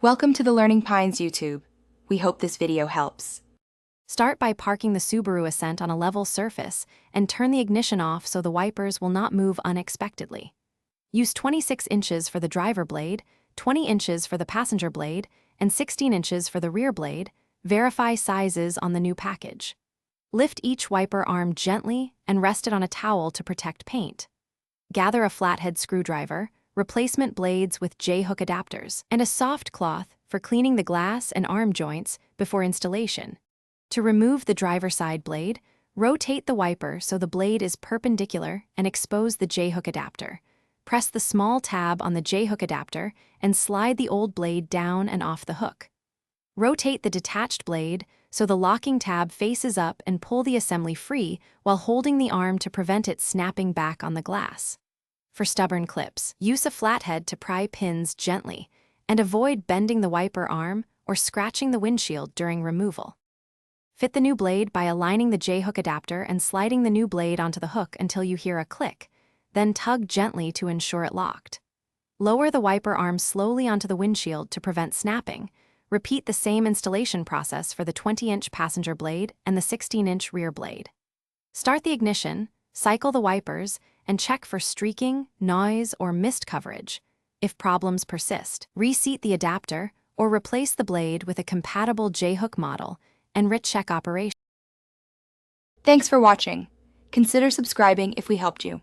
Welcome to the Learning Pines YouTube. We hope this video helps. Start by parking the Subaru Ascent on a level surface and turn the ignition off so the wipers will not move unexpectedly. Use 26 inches for the driver blade, 20 inches for the passenger blade, and 16 inches for the rear blade. Verify sizes on the new package. Lift each wiper arm gently and rest it on a towel to protect paint. Gather a flathead screwdriver, replacement blades with J-hook adapters, and a soft cloth for cleaning the glass and arm joints before installation. To remove the driver side blade, rotate the wiper so the blade is perpendicular and expose the J-hook adapter. Press the small tab on the J-hook adapter and slide the old blade down and off the hook. Rotate the detached blade so the locking tab faces up and pull the assembly free while holding the arm to prevent it snapping back on the glass. For stubborn clips, use a flathead to pry pins gently and avoid bending the wiper arm or scratching the windshield during removal. Fit the new blade by aligning the J-hook adapter and sliding the new blade onto the hook until you hear a click, then tug gently to ensure it locked. Lower the wiper arm slowly onto the windshield to prevent snapping. Repeat the same installation process for the 20-inch passenger blade and the 16-inch rear blade. Start the ignition, cycle the wipers, and check for streaking, noise, or mist coverage. If problems persist, reseat the adapter or replace the blade with a compatible J-hook model and recheck operation. Thanks for watching. Consider subscribing if we helped you.